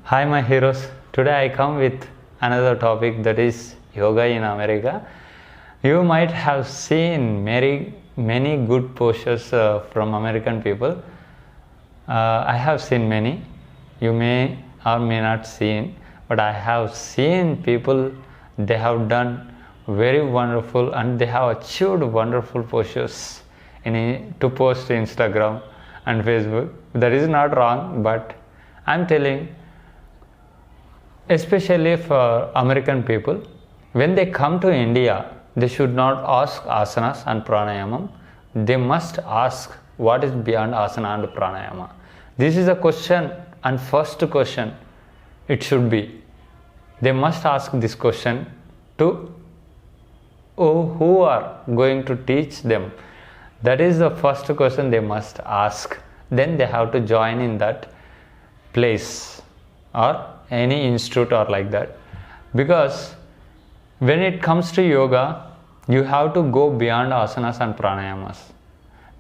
Hi, my heroes. Today I come with another topic, that is yoga in America. You might have seen many good postures from American people. I have seen many. You may or may not seen, but I have seen people. They have done very wonderful and they have achieved wonderful postures to post to Instagram and Facebook. That is not wrong, but I'm telling, especially for American people, when they come to India, they should not ask asanas and pranayamam. They must ask what is beyond asana and pranayama. This is a question, and first question it should be. They must ask this question to who are going to teach them. That is the first question they must ask. Then they have to join in that place or any institute or like that, because when it comes to yoga, you have to go beyond asanas and pranayamas,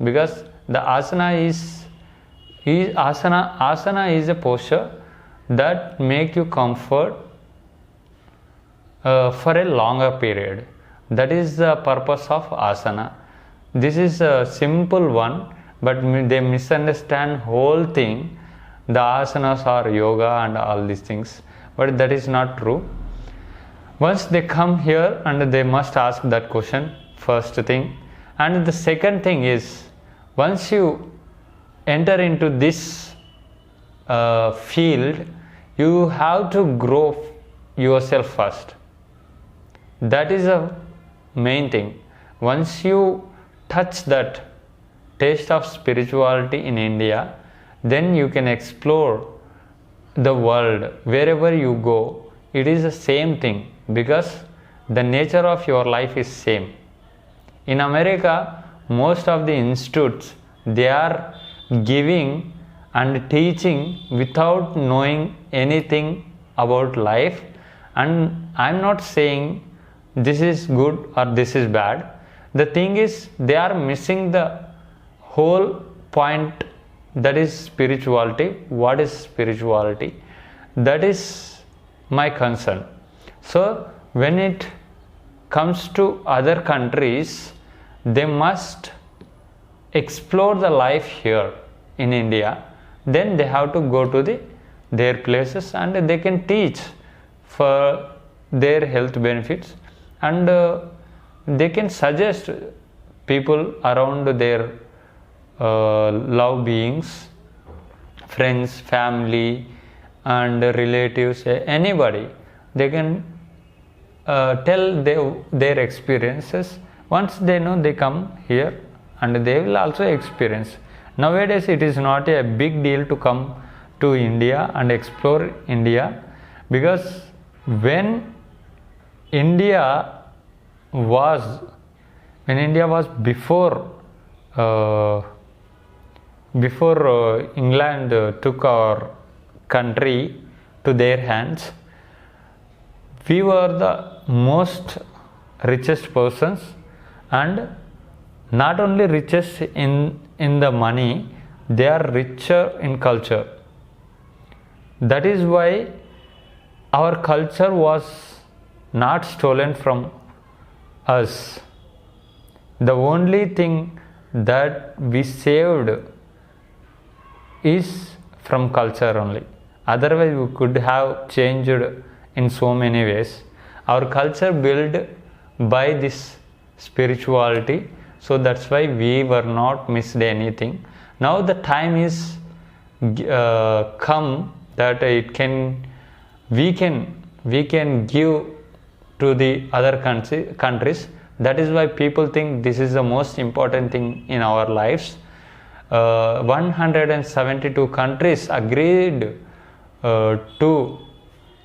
because the asana is a posture that make you comfort for a longer period. That is the purpose of asana. This is a simple one, but they misunderstand whole thing. The asanas are yoga and all these things, but that is not true. Once they come here, and they must ask that question, first thing. And the second thing is, once you enter into this field, you have to grow yourself first. That is the main thing. Once you touch that taste of spirituality in India, then you can explore the world. Wherever you go, it is the same thing, because the nature of your life is same. In America, most of the institutes, they are giving and teaching without knowing anything about life. And I'm not saying this is good or this is bad. The thing is, they are missing the whole point, that is spirituality. What is spirituality? That is my concern. So when it comes to other countries, they must explore the life here in India. Then they have to go to their places, and they can teach for their health benefits, and they can suggest people around their love beings, friends, family and relatives, anybody. They can tell their experiences. Once they know, they come here and they will also experience. Nowadays it is not a big deal to come to India and explore India, because when India was before England took our country to their hands, we were the most richest persons, and not only richest in the money, they are richer in culture. That is why our culture was not stolen from us. The only thing that we saved is from culture only. Otherwise we could have changed in so many ways. Our culture built by this spirituality, so that's why we were not missed anything. Now the time is come that we can give to the other countries. That is why people think this is the most important thing in our lives. 172 countries agreed to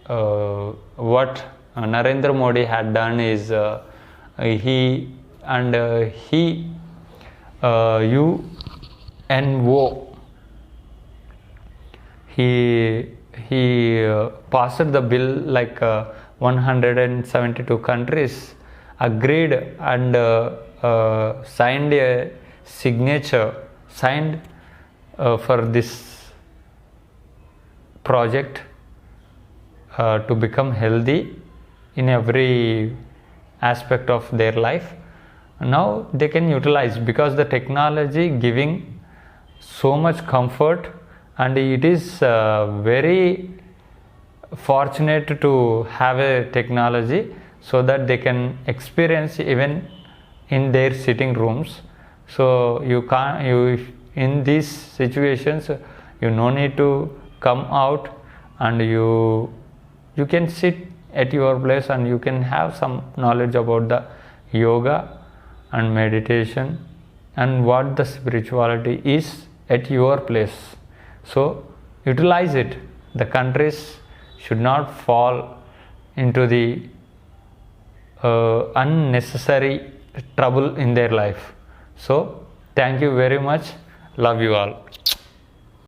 what Narendra Modi had done is UNO, he passed the bill, like 172 countries agreed and signed a signature, for this project to become healthy in every aspect of their life. Now they can utilize, because the technology giving so much comfort, and it is very fortunate to have a technology so that they can experience even in their sitting rooms. So you can't, in these situations you no need to come out, and you can sit at your place and you can have some knowledge about the yoga and meditation and what the spirituality is at your place. So utilize it. The countries should not fall into the unnecessary trouble in their life. So thank you very much. Love you all.